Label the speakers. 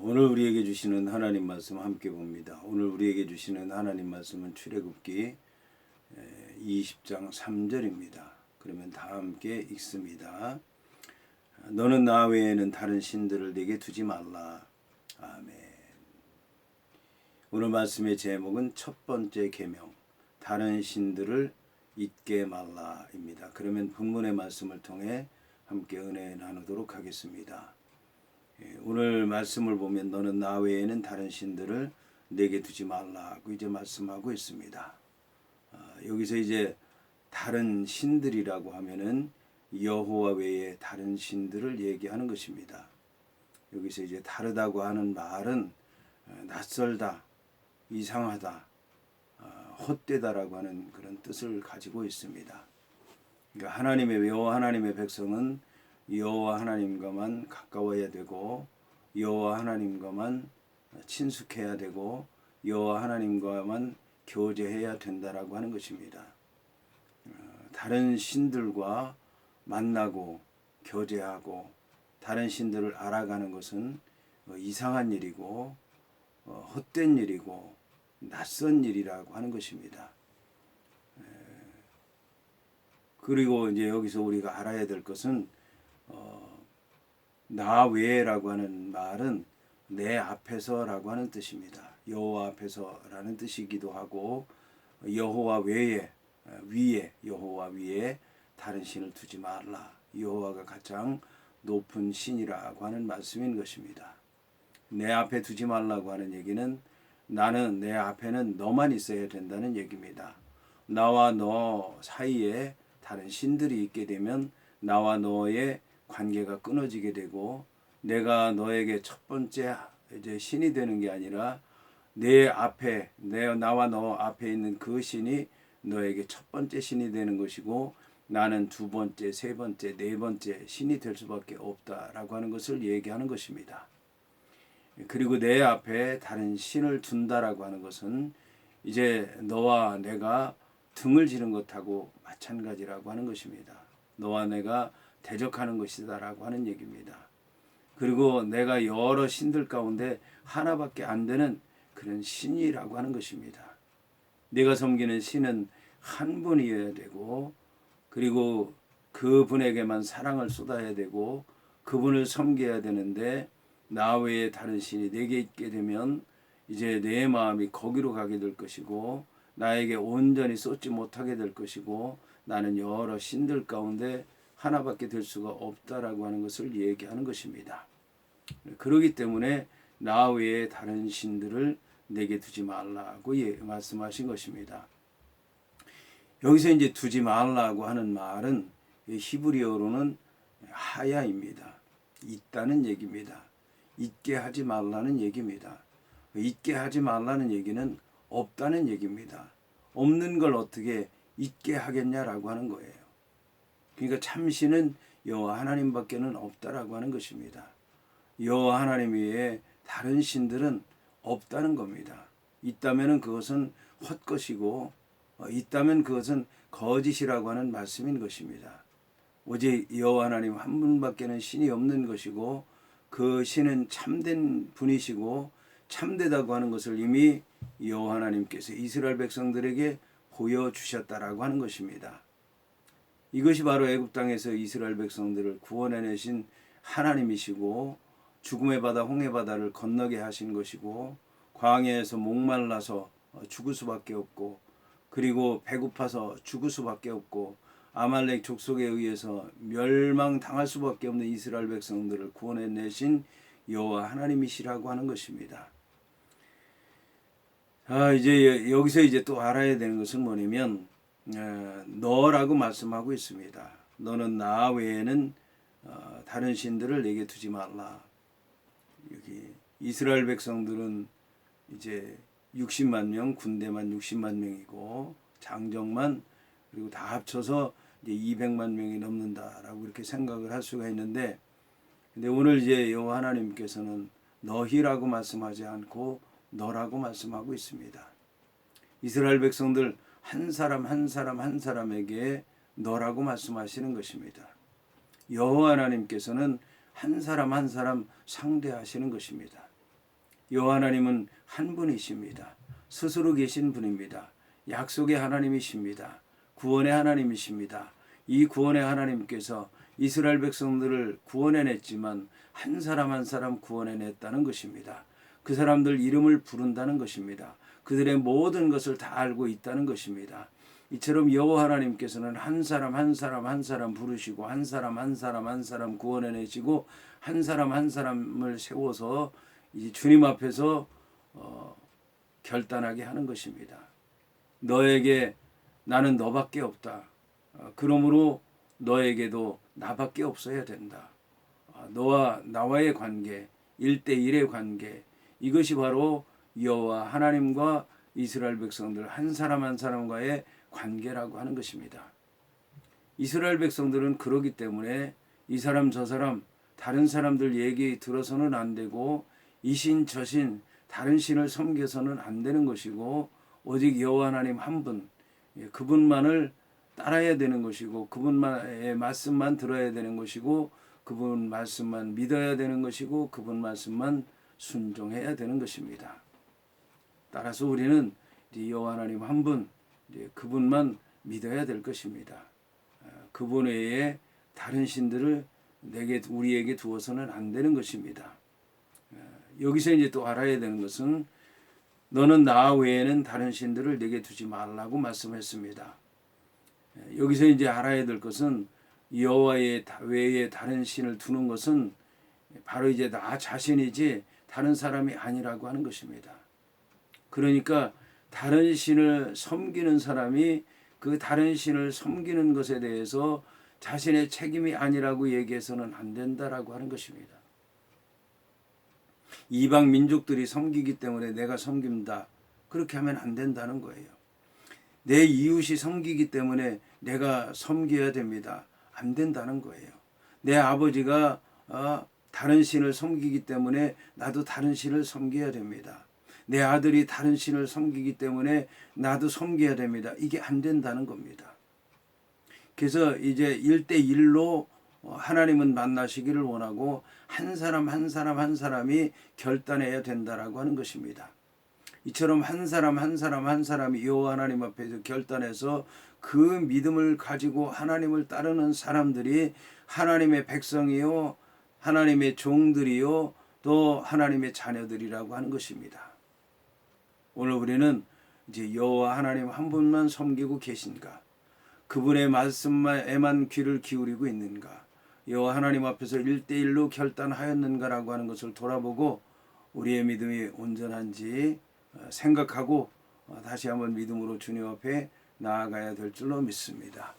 Speaker 1: 오늘 우리에게 주시는 하나님 말씀 함께 봅니다. 오늘 우리에게 주시는 하나님 말씀은 출애굽기 20장 3절입니다. 그러면 다 함께 읽습니다. 너는 나 외에는 다른 신들을 내게 두지 말라. 아멘. 오늘 말씀의 제목은 첫 번째 계명, 다른 신들을 잊게 말라입니다. 그러면 본문의 말씀을 통해 함께 은혜 나누도록 하겠습니다. 오늘 말씀을 보면 너는 나 외에는 다른 신들을 내게 두지 말라고 이제 말씀하고 있습니다. 여기서 이제 다른 신들이라고 하면은 여호와 외에 다른 신들을 얘기하는 것입니다. 여기서 이제 다르다고 하는 말은 낯설다, 이상하다, 헛되다라고 하는 그런 뜻을 가지고 있습니다. 그러니까 여호와 하나님의 백성은 여호와 하나님과만 가까워야 되고 여호와 하나님과만 친숙해야 되고 여호와 하나님과만 교제해야 된다라고 하는 것입니다. 다른 신들과 만나고 교제하고 다른 신들을 알아가는 것은 이상한 일이고 헛된 일이고 낯선 일이라고 하는 것입니다. 그리고 이제 여기서 우리가 알아야 될 것은 나 외에라고 하는 말은 내 앞에서라고 하는 뜻입니다. 여호와 앞에서라는 뜻이기도 하고 여호와 외에 여호와 위에 다른 신을 두지 말라. 여호와가 가장 높은 신이라고 하는 말씀인 것입니다. 내 앞에 두지 말라고 하는 얘기는 나는 내 앞에는 너만 있어야 된다는 얘기입니다. 나와 너 사이에 다른 신들이 있게 되면 나와 너의 관계가 끊어지게 되고 내가 너에게 첫 번째 이제 신이 되는 게 아니라 나와 너 앞에 있는 그 신이 너에게 첫 번째 신이 되는 것이고 나는 두 번째, 세 번째, 네 번째 신이 될 수밖에 없다라고 하는 것을 얘기하는 것입니다. 그리고 내 앞에 다른 신을 둔다라고 하는 것은 이제 너와 내가 등을 지는 것하고 마찬가지라고 하는 것입니다. 너와 내가 대적하는 것이다라고 하는 얘기입니다. 그리고 내가 여러 신들 가운데 하나밖에 안 되는 그런 신이라고 하는 것입니다. 내가 섬기는 신은 한 분이어야 되고 그리고 그분에게만 사랑을 쏟아야 되고 그분을 섬겨야 되는데 나 외에 다른 신이 내게 있게 되면 이제 내 마음이 거기로 가게 될 것이고 나에게 온전히 쏟지 못하게 될 것이고 나는 여러 신들 가운데 하나밖에 될 수가 없다라고 하는 것을 얘기하는 것입니다. 그렇기 때문에 나 외에 다른 신들을 내게 두지 말라고 말씀하신 것입니다. 여기서 이제 두지 말라고 하는 말은 히브리어로는 하야입니다. 있다는 얘기입니다. 있게 하지 말라는 얘기입니다. 있게 하지 말라는 얘기는 없다는 얘기입니다. 없는 걸 어떻게 있게 하겠냐라고 하는 거예요. 그러니까 참신은 여호와 하나님밖에는 없다라고 하는 것입니다. 여호와 하나님 외에 다른 신들은 없다는 겁니다. 있다면 그것은 헛것이고 있다면 그것은 거짓이라고 하는 말씀인 것입니다. 오직 여호와 하나님 한 분밖에는 신이 없는 것이고 그 신은 참된 분이시고 참되다고 하는 것을 이미 여호와 하나님께서 이스라엘 백성들에게 보여주셨다라고 하는 것입니다. 이것이 바로 애굽 땅에서 이스라엘 백성들을 구원해내신 하나님이시고 죽음의 바다 홍해 바다를 건너게 하신 것이고 광야에서 목말라서 죽을 수밖에 없고 그리고 배고파서 죽을 수밖에 없고 아말렉 족속에 의해서 멸망당할 수밖에 없는 이스라엘 백성들을 구원해내신 여호와 하나님이시라고 하는 것입니다. 이제 여기서 이제 또 알아야 되는 것은 뭐냐면 너라고 말씀하고 있습니다. 너는 나 외에는 다른 신들을 내게 두지 말라. 여기 이스라엘 백성들은 이제 60만 명, 군대만 60만 명이고 장정만 그리고 다 합쳐서 이제 200만 명이 넘는다라고 이렇게 생각을 할 수가 있는데, 근데 오늘 이제 여호와 하나님께서는 너희라고 말씀하지 않고 너라고 말씀하고 있습니다. 이스라엘 백성들 한 사람 한 사람에게 너라고 말씀하시는 것입니다. 여호와 하나님께서는 한 사람 한 사람 상대하시는 것입니다. 여호와 하나님은 한 분이십니다. 스스로 계신 분입니다. 약속의 하나님이십니다. 구원의 하나님이십니다. 이 구원의 하나님께서 이스라엘 백성들을 구원해냈지만 한 사람 한 사람 구원해냈다는 것입니다. 그 사람들 이름을 부른다는 것입니다. 그들의 모든 것을 다 알고 있다는 것입니다. 이처럼 여호와 하나님께서는 한 사람 한 사람 한 사람 부르시고 한 사람 한 사람 한 사람 구원해내시고 한 사람 한 사람을 세워서 이 주님 앞에서 결단하게 하는 것입니다. 너에게 나는 너밖에 없다. 그러므로 너에게도 나밖에 없어야 된다. 너와 나와의 관계, 1대1의 관계, 이것이 바로 여호와 하나님과 이스라엘 백성들 한 사람 한 사람과의 관계라고 하는 것입니다. 이스라엘 백성들은 그러기 때문에 이 사람 저 사람 다른 사람들 얘기 들어서는 안 되고 이신 저신 다른 신을 섬겨서는 안 되는 것이고 오직 여호와 하나님 한 분, 그분만을 따라야 되는 것이고 그분의 말씀만 들어야 되는 것이고 그분 말씀만 믿어야 되는 것이고 그분 말씀만 순종해야 되는 것입니다. 따라서 우리는 여호와 하나님 한 분, 그분만 믿어야 될 것입니다. 그분 외에 다른 신들을 우리에게 두어서는 안 되는 것입니다. 여기서 이제 또 알아야 되는 것은 너는 나 외에는 다른 신들을 내게 두지 말라고 말씀했습니다. 여기서 이제 알아야 될 것은 여호와 외에 다른 신을 두는 것은 바로 이제 나 자신이지 다른 사람이 아니라고 하는 것입니다. 그러니까 다른 신을 섬기는 사람이 그 다른 신을 섬기는 것에 대해서 자신의 책임이 아니라고 얘기해서는 안 된다라고 하는 것입니다. 이방 민족들이 섬기기 때문에 내가 섬긴다. 그렇게 하면 안 된다는 거예요. 내 이웃이 섬기기 때문에 내가 섬겨야 됩니다. 안 된다는 거예요. 내 아버지가 다른 신을 섬기기 때문에 나도 다른 신을 섬겨야 됩니다. 내 아들이 다른 신을 섬기기 때문에 나도 섬겨야 됩니다. 이게 안 된다는 겁니다. 그래서 이제 1대1로 하나님은 만나시기를 원하고 한 사람 한 사람 한 사람이 결단해야 된다라고 하는 것입니다. 이처럼 한 사람 한 사람 한 사람이 여호와 하나님 앞에서 결단해서 그 믿음을 가지고 하나님을 따르는 사람들이 하나님의 백성이요 하나님의 종들이요 또 하나님의 자녀들이라고 하는 것입니다. 오늘 우리는 이제 여호와 하나님 한 분만 섬기고 계신가? 그분의 말씀에만 귀를 기울이고 있는가? 여호와 하나님 앞에서 1대1로 결단하였는가라고 하는 것을 돌아보고 우리의 믿음이 온전한지 생각하고 다시 한번 믿음으로 주님 앞에 나아가야 될 줄로 믿습니다.